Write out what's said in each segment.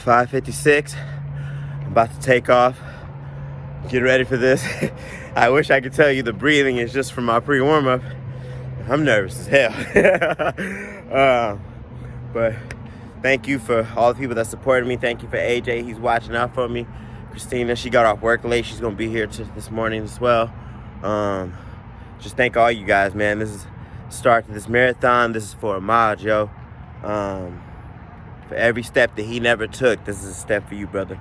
5:56. I'm about to take off. Get ready for this. I wish I could tell you the breathing is just from my pre-warm-up. I'm nervous as hell. But thank you for all the people that supported me. Thank you for AJ. He's watching out for me. Christina, she got off work late. She's going to be here this morning as well. Just thank all you guys, man. This is the start to this marathon. This is for Ahmad, yo. For every step that he never took, this is a step for you, brother.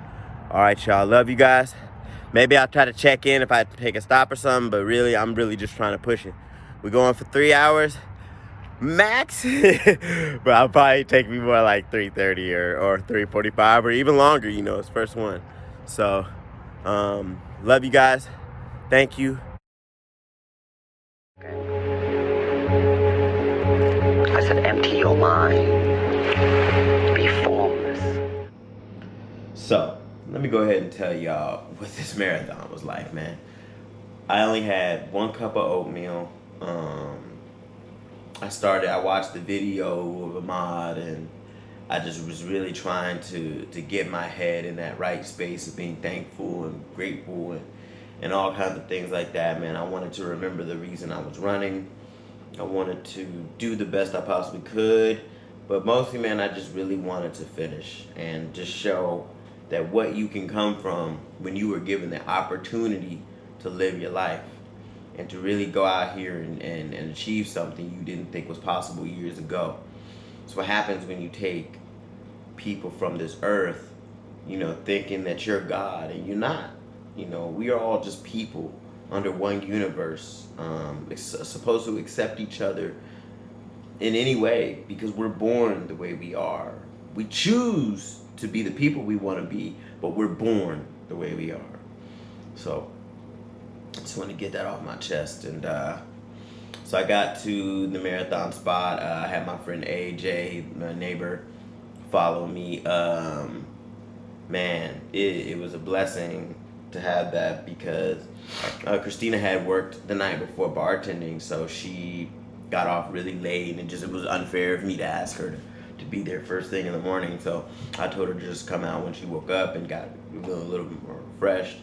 All right, y'all. Love you guys. Maybe I'll try to check in if I take a stop or something, but really, I'm really just trying to push it. We're going for 3 hours max, but I'll probably take me more like 3:30 or 3:45 or even longer, you know, it's first one. So, love you guys. Thank you. I said empty your mind. Be formless. So, let me go ahead and tell y'all what this marathon was like, man. I only had 1 cup of oatmeal. I watched the video of Ahmad, and I just was really trying to get my head in that right space of being thankful and grateful and all kinds of things like that, man. I wanted to remember the reason I was running. I wanted to do the best I possibly could, but mostly, man, I just really wanted to finish and just show that what you can come from when you were given the opportunity to live your life and to really go out here and achieve something you didn't think was possible years ago. It's what happens when you take people from this earth, you know, thinking that you're God, and you're not. You know, we are all just people under one universe, supposed to accept each other in any way because we're born the way we are. We choose to be the people we want to be, but we're born the way we are. So I just want to get that off my chest. And so I got to the marathon spot. I had my friend AJ, my neighbor, follow me. Man, it was a blessing to have that because Christina had worked the night before bartending, so she got off really late, and it was unfair of me to ask her to be there first thing in the morning. So I told her to just come out when she woke up and got a little bit more refreshed.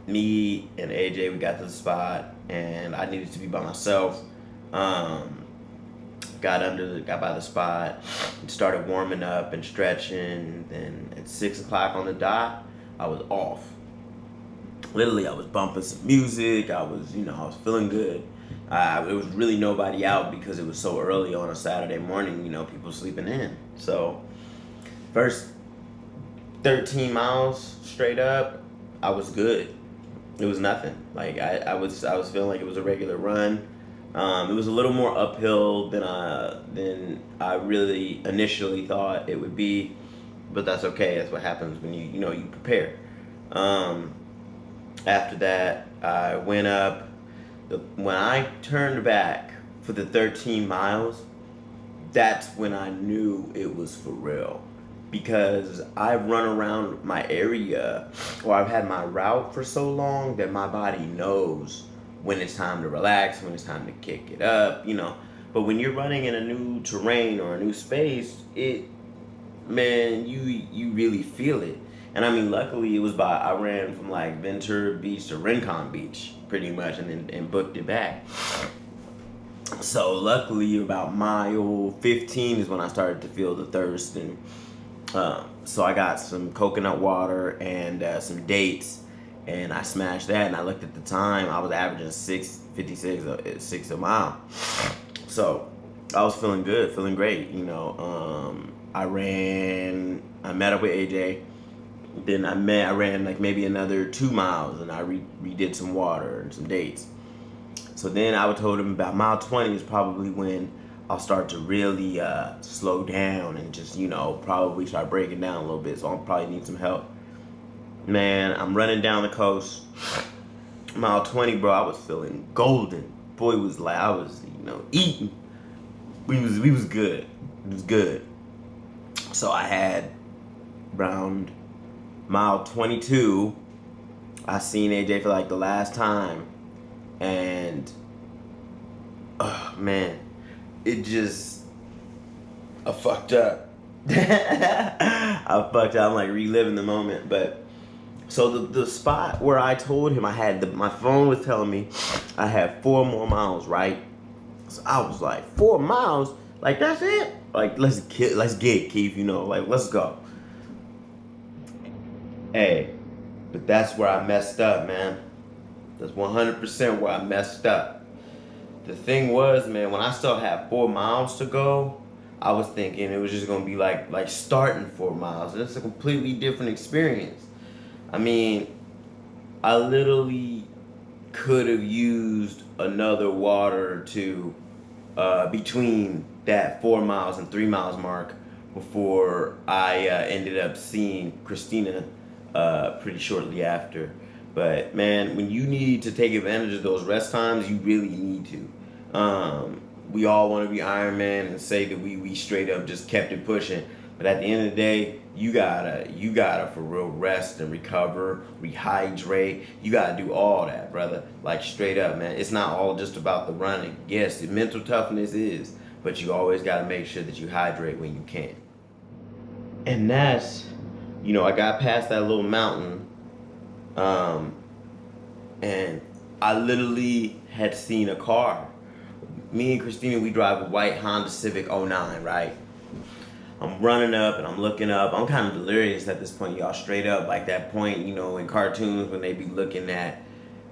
Me and AJ, we got to the spot, and I needed to be by myself. Got by the spot and started warming up and stretching. And at 6 o'clock on the dot, I was off. Literally, I was bumping some music. I was feeling good. There was really nobody out because it was so early on a Saturday morning, you know, people sleeping in. So first 13 miles straight up, I was good. It was nothing. Like I was feeling like it was a regular run. It was a little more uphill than I really initially thought it would be, but that's okay. That's what happens when you prepare. After that, I went up. When I turned back for the 13 miles, that's when I knew it was for real. Because I've run around my area, or I've had my route for so long that my body knows when it's time to relax, when it's time to kick it up, you know. But when you're running in a new terrain or a new space, you really feel it. And I mean, luckily I ran from like Ventura Beach to Rincon Beach pretty much, and booked it back. So luckily about mile 15 is when I started to feel the thirst, and so I got some coconut water and some dates, and I smashed that. And I looked at the time, I was averaging 6:56 a mile. So I was feeling good, feeling great, you know. I met up with AJ. Then I ran like maybe another 2 miles, and I redid some water and some dates. So then I told him about mile 20 is probably when I'll start to really slow down and just, you know, probably start breaking down a little bit. So I'll probably need some help. Man, I'm running down the coast. Mile 20, bro, I was feeling golden. Boy, I was, eating. We was good. It was good. So I had around mile 22, I seen AJ for like the last time, and man, I fucked up. I fucked up. I'm like reliving the moment. But so the spot where I told him I had my phone was telling me I had 4 more miles, right? So I was like, 4 miles? Like that's it? Like let's get Keith, you know, like let's go. Hey, but that's where I messed up, man. That's 100% where I messed up. The thing was, man, when I still had 4 miles to go, I was thinking it was just gonna be like starting 4 miles. And it's a completely different experience. I mean, I literally could have used another water or two between that 4 miles and 3 miles mark before I ended up seeing Christina pretty shortly after. But man, when you need to take advantage of those rest times, you really need to. We all want to be Iron Man and say that we straight up just kept it pushing. But at the end of the day, you gotta for real rest and recover, rehydrate. You gotta do all that, brother. Like straight up, man. It's not all just about the running. Yes, the mental toughness is, but you always gotta make sure that you hydrate when you can. And that's, I got past that little mountain, and I literally had seen a car. Me and Christina, we drive a white Honda Civic '09, right? I'm running up and I'm looking up. I'm kind of delirious at this point, y'all. Straight up, like that point, in cartoons when they be looking at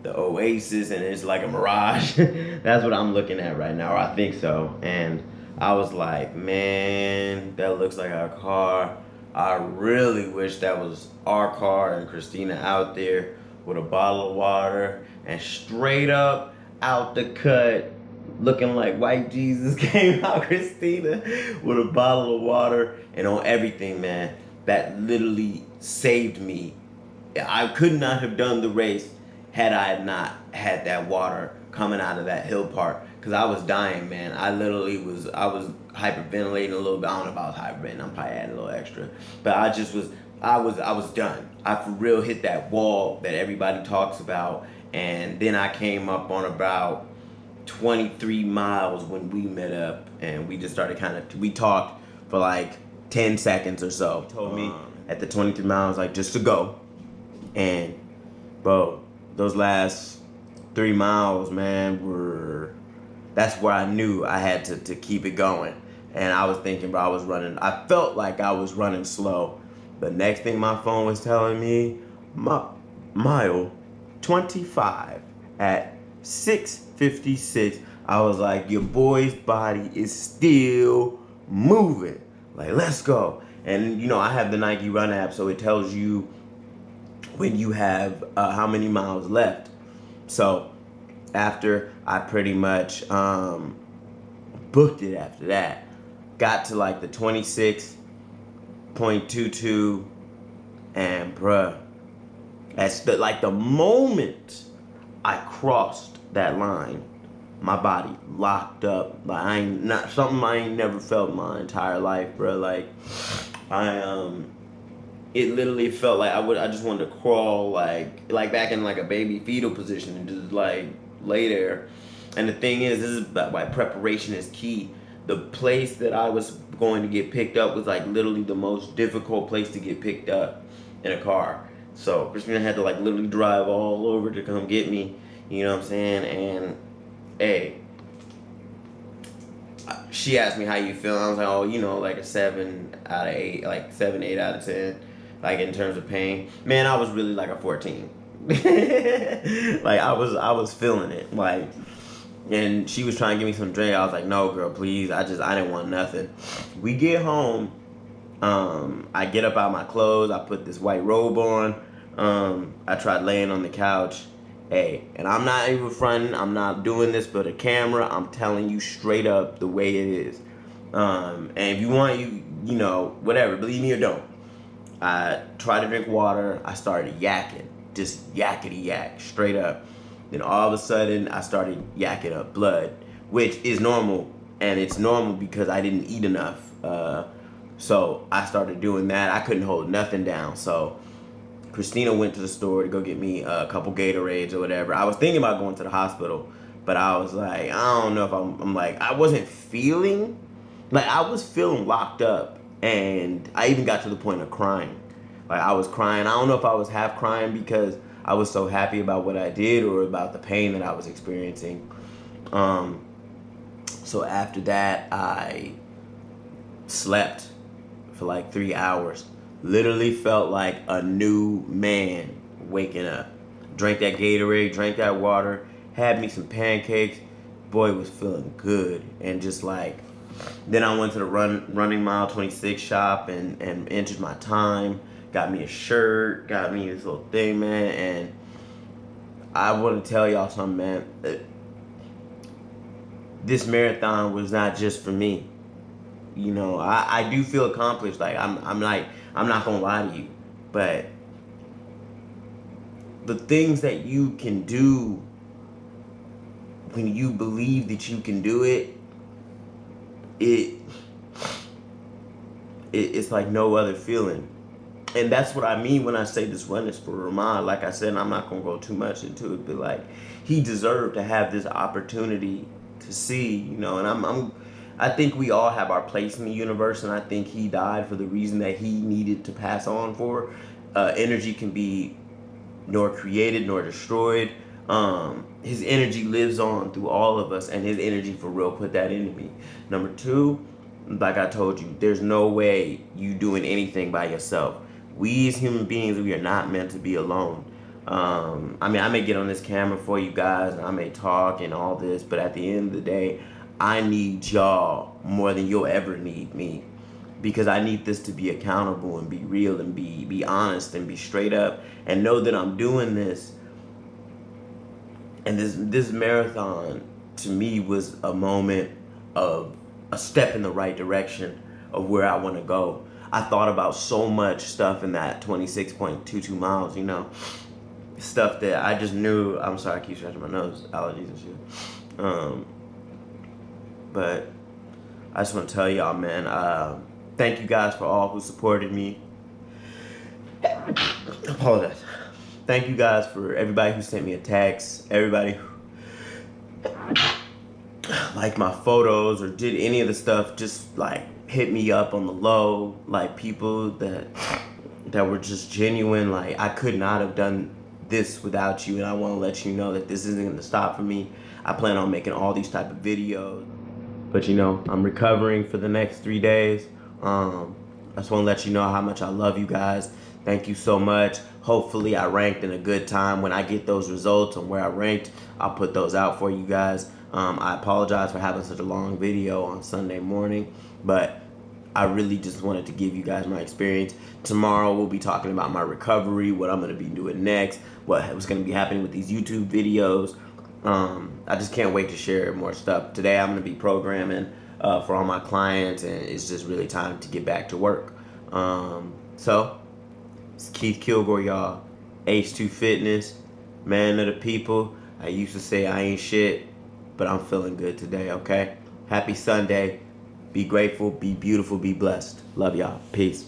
the oasis and it's like a mirage. That's what I'm looking at right now, or I think so. And I was like, man, that looks like our car. I really wish that was our car and Christina out there with a bottle of water and straight up out the cut, looking like white Jesus came out, Christina, with a bottle of water and on everything, man. That literally saved me. I could not have done the race had I not had that water coming out of that hill part, because I was dying, man. I was hyperventilating a little bit. I don't know if I was hyperventilating. I'm probably adding a little extra, but I was done. I for real hit that wall that everybody talks about, and then I came up on about 23 miles when we met up, and we just started we talked for like 10 seconds or so. He told me at the 23 miles, like, just to go. And bro, those last 3 miles, man, that's where I knew I had to keep it going. And I was thinking, bro, I felt like I was running slow. The next thing my phone was telling me, mile 25 at 6:56. I was like, your boy's body is still moving. Like, let's go. And I have the Nike Run app, so it tells you when you have how many miles left. So after I pretty much booked it after that, got to like the 26.22, and bruh, that's the moment I crossed that line, my body locked up. Like I ain't never felt in my entire life, bro. Like it literally felt like I just wanted to crawl like back in like a baby fetal position and just like lay there. And the thing is, this is why preparation is key. The place that I was going to get picked up was like literally the most difficult place to get picked up in a car. So Christina had to like literally drive all over to come get me. You know what I'm saying? And hey, she asked me how you feel. I was like, oh, like a 7 out of 8, like 7, 8 out of 10, like in terms of pain. Man, I was really like a 14. Like I was feeling it. Like, and she was trying to give me some drink. I was like, no, girl, please. I didn't want nothing. We get home. I get up out of my clothes. I put this white robe on. I tried laying on the couch. Hey, and I'm not even fronting. I'm not doing this for the camera. I'm telling you straight up the way it is. And if you want, whatever, believe me or don't. I tried to drink water. I started yakking, just yakety yak, straight up. Then all of a sudden, I started yakking up blood, which is normal, and it's normal because I didn't eat enough. So I started doing that. I couldn't hold nothing down. So Christina went to the store to go get me a couple Gatorades or whatever. I was thinking about going to the hospital, but I was like, I don't know if I'm like, I wasn't feeling, like I was feeling locked up And I even got to the point of crying. Like, I was crying. I don't know if I was half crying because I was so happy about what I did or about the pain that I was experiencing. So after that, I slept for like 3 hours. Literally felt like a new man waking up. Drank that Gatorade, drank that water, had me some pancakes. Boy, was feeling good. And just like, then I went to the running mile 26 shop and entered my time. Got me a shirt, got me this little thing, man. And I want to tell y'all something, man. This marathon was not just for me. You know, I do feel accomplished. Like, I'm not gonna lie to you, but the things that you can do when you believe that you can do it, it's like no other feeling. And that's what I mean when I say this run is for Ramon. Like I said, I'm not gonna go too much into it, but like, he deserved to have this opportunity to see, you know. And I think we all have our place in the universe, and I think he died for the reason that he needed to pass on for. Energy can be nor created nor destroyed. His energy lives on through all of us, and his energy for real put that into me. Number two, like I told you, there's no way you doing anything by yourself. We as human beings, we are not meant to be alone. I mean, I may get on this camera for you guys, and I may talk and all this, but at the end of the day, I need y'all more than you'll ever need me, because I need this to be accountable and be real and be honest and be straight up and know that I'm doing this. And this marathon to me was a moment of a step in the right direction of where I want to go. I thought about so much stuff in that 26.22 miles, you know, stuff that I just knew. I'm sorry, I keep scratching my nose, allergies and shit. But I just want to tell y'all, man, thank you guys for all who supported me. Apologize. Thank you guys for everybody who sent me a text, everybody who liked my photos or did any of the stuff, just like hit me up on the low, like people that were just genuine. Like, I could not have done this without you, and I want to let you know that this isn't going to stop for me. I plan on making all these type of videos, but you know, I'm recovering for the next 3 days. I just want to let you know how much I love you guys. Thank you so much. Hopefully I ranked in a good time. When I get those results on where I ranked, I'll put those out for you guys. I apologize for having such a long video on Sunday morning, but I really just wanted to give you guys my experience. Tomorrow we'll be talking about my recovery, what I'm going to be doing next, what's going to be happening with these YouTube videos. I just can't wait to share more stuff. Today I'm going to be programming for all my clients, and it's just really time to get back to work. So it's Keith Kilgore, y'all. HTEW Fitness, man of the people. I used to say I ain't shit, but I'm feeling good today, okay? Happy Sunday. Be grateful, be beautiful, be blessed. Love y'all. Peace.